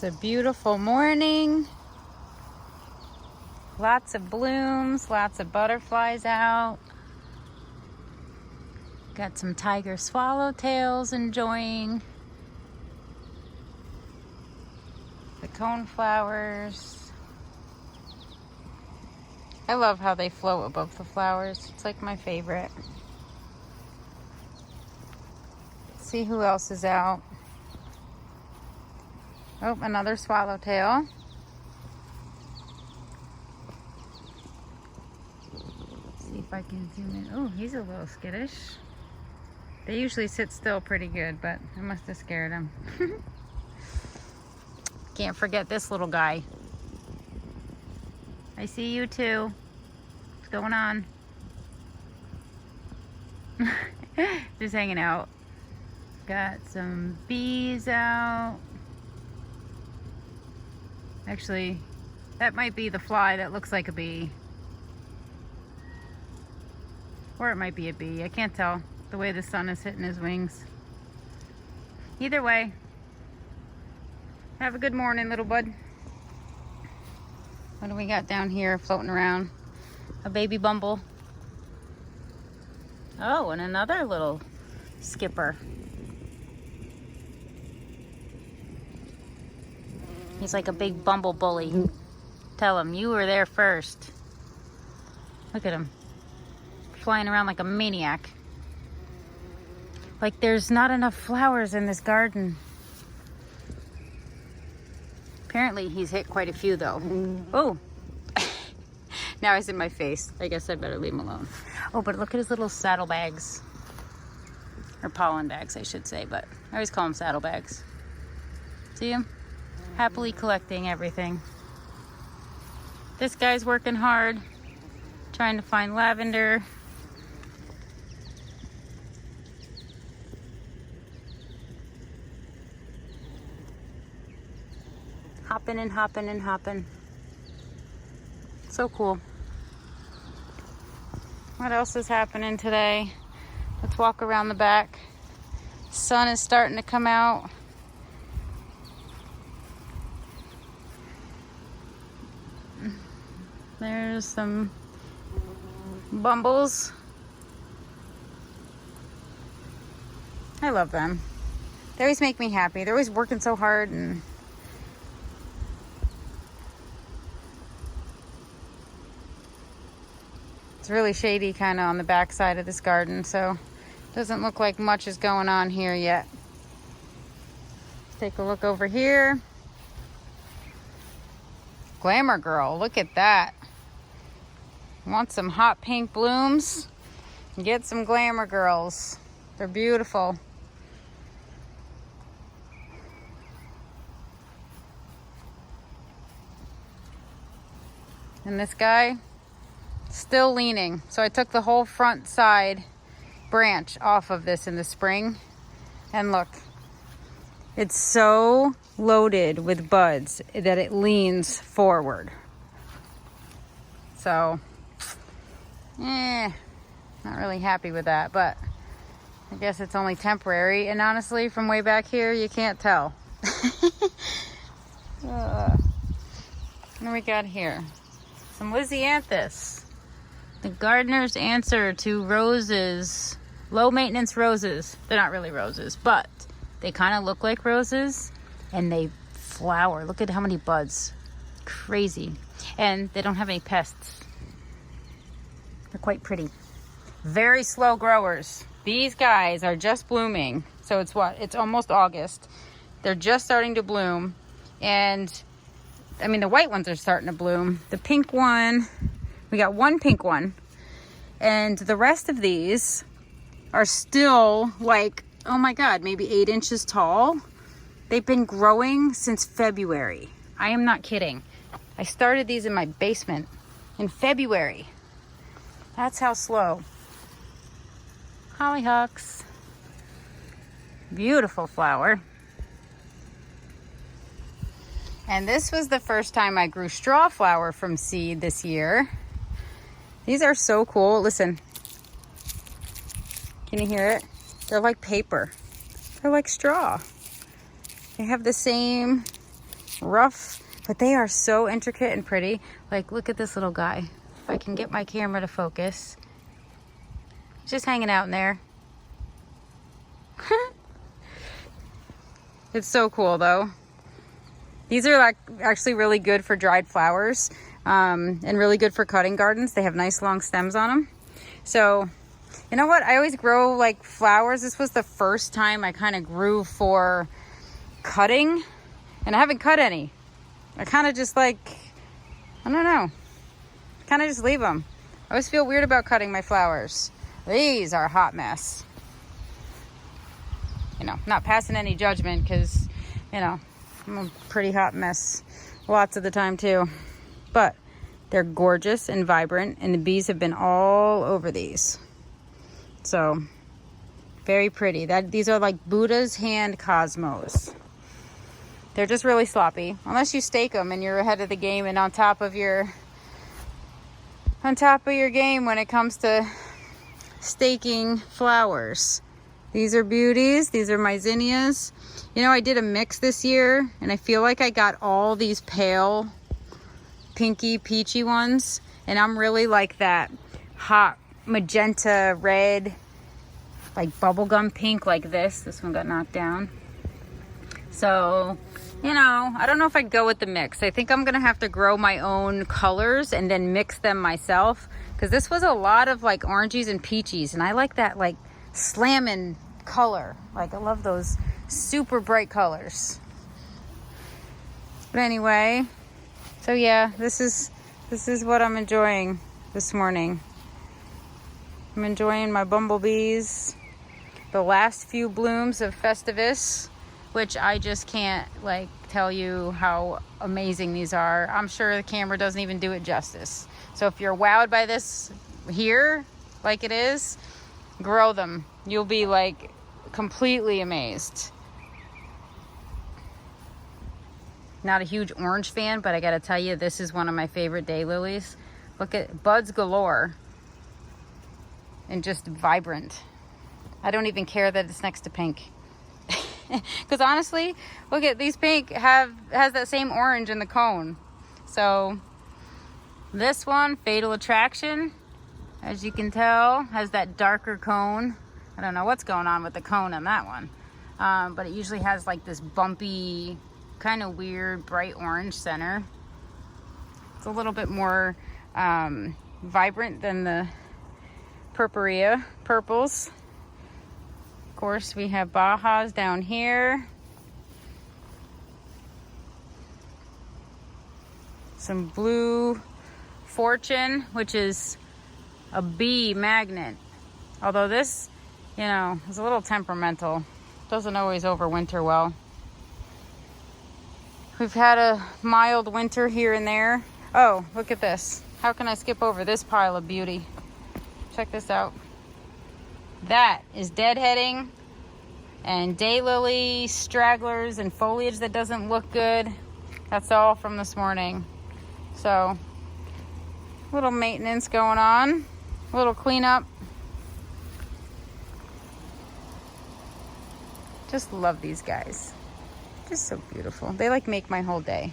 It's a beautiful morning. Lots of blooms, lots of butterflies out. Got some tiger swallowtails enjoying the coneflowers. I love how they float above the flowers. It's like my favorite. Let's see who else is out. Oh, another swallowtail. See if I can zoom in. Oh, he's a little skittish. They usually sit still pretty good, but I must have scared him. Can't forget this little guy. I see you too. What's going on? Just hanging out. Got some bees out. Actually, that might be the fly that looks like a bee. Or it might be a bee. I can't tell the way the sun is hitting his wings. Either way, have a good morning, little bud. What do we got down here floating around? A baby bumble. Oh, and another little skipper. He's like a big bumble bully. Tell him you were there first. Look at him. Flying around like a maniac. Like there's not enough flowers in this garden. Apparently he's hit quite a few though. Oh. Now he's in my face. I guess I better leave him alone. Oh, but look at his little saddlebags. Or pollen bags, I should say, but I always call them saddlebags. See him? Happily collecting everything. This guy's working hard, trying to find lavender. Hopping and hopping and hopping. So cool. What else is happening today? Let's walk around the back. Sun is starting to come out. There's some bumbles. I love them. They always make me happy. They're always working so hard and it's really shady kind of on the back side of this garden, so it doesn't look like much is going on here yet. Let's take a look over here. Glamour girl, look at that. Want some hot pink blooms? Get some glamour girls. They're beautiful. And this guy, still leaning. So I took the whole front side branch off of this in the spring. And look, it's so loaded with buds that it leans forward. So, not really happy with that, but I guess it's only temporary. And honestly, from way back here, you can't tell. What do we got here? Some Lysianthus. The gardener's answer to roses. Low maintenance roses. They're not really roses, but they kind of look like roses and they flower. Look at how many buds. Crazy. And they don't have any pests. They're quite pretty. Very slow growers. These guys are just blooming. So it's what? It's almost August. They're just starting to bloom. And I mean, the white ones are starting to bloom. The pink one, we got one pink one. And the rest of these are still like, oh my God, maybe 8 inches tall. They've been growing since February. I am not kidding. I started these in my basement in February. That's how slow. Hollyhocks. Beautiful flower. And this was the first time I grew straw flower from seed this year. These are so cool. Listen. Can you hear it? They're like paper. They're like straw. They have the same rough, but they are so intricate and pretty. Like, look at this little guy. If I can get my camera to focus. Just hanging out in there. It's so cool though. These are like actually really good for dried flowers, and really good for cutting gardens. They have nice long stems on them. So, you know what? I always grow like flowers. This was the first time I kind of grew for cutting, and I haven't cut any. I kind of just like, I don't know, kind of just leave them. I always feel weird about cutting my flowers. These are a hot mess. You know, not passing any judgment because, you know, I'm a pretty hot mess lots of the time too. But they're gorgeous and vibrant, and the bees have been all over these. So, very pretty. These are like Buddha's hand cosmos. They're just really sloppy. Unless you stake them and you're ahead of the game and on top of your game when it comes to staking flowers. These are beauties. These are my zinnias. You know, I did a mix this year, and I feel like I got all these pale, pinky, peachy ones, and I'm really like that hot magenta red, like bubblegum pink like this. This one got knocked down. So, you know, I don't know if I'd go with the mix. I think I'm gonna have to grow my own colors and then mix them myself, because this was a lot of like oranges and peaches, and I like that like slamming color. Like, I love those super bright colors. But anyway, so yeah, this is what I'm enjoying this morning. I'm enjoying my bumblebees, the last few blooms of Festivus, which I just can't like tell you how amazing these are. I'm sure the camera doesn't even do it justice. So if you're wowed by this here, like it is, grow them. You'll be like completely amazed. Not a huge orange fan, but I gotta tell you, this is one of my favorite daylilies. Look at buds galore and just vibrant. I don't even care that it's next to pink. Because honestly, look at these pink has that same orange in the cone. So this one, Fatal Attraction, as you can tell, has that darker cone. I don't know what's going on with the cone on that one. But it usually has like this bumpy, kind of weird, bright orange center. It's a little bit more vibrant than the purpurea purples. Of course, we have Bajas down here. Some blue Fortune, which is a bee magnet. Although this, you know, is a little temperamental. Doesn't always overwinter well. We've had a mild winter here and there. Oh, look at this. How can I skip over this pile of beauty? Check this out. That is deadheading and daylily stragglers and foliage that doesn't look good. That's all from this morning. So, a little maintenance going on, a little cleanup. Just love these guys. Just so beautiful. They like make my whole day.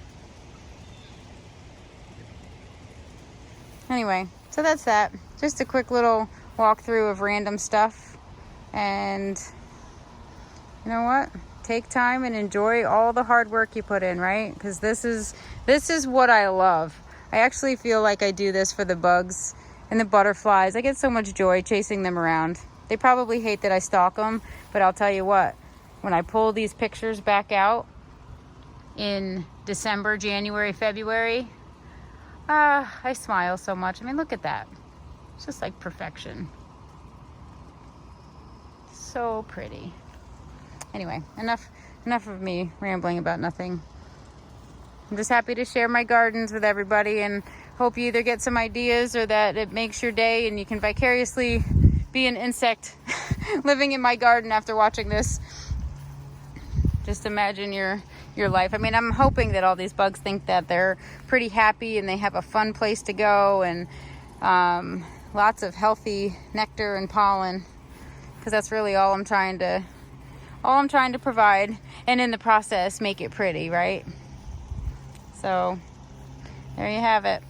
Anyway, so that's that. Just a quick little walkthrough of random stuff. And you know what? Take time and enjoy all the hard work you put in, right? Because this is what I love. I actually feel like I do this for the bugs and the butterflies. I get so much joy chasing them around. They probably hate that I stalk them, but I'll tell you what, when I pull these pictures back out in December, January, February, I smile so much. I mean, look at that. It's just like perfection. So pretty. Anyway, enough of me rambling about nothing. I'm just happy to share my gardens with everybody, and hope you either get some ideas or that it makes your day and you can vicariously be an insect living in my garden after watching this. Just imagine your life. I mean, I'm hoping that all these bugs think that they're pretty happy and they have a fun place to go, and lots of healthy nectar and pollen, because that's really all I'm trying to provide, and in the process make it pretty, right? So there you have it.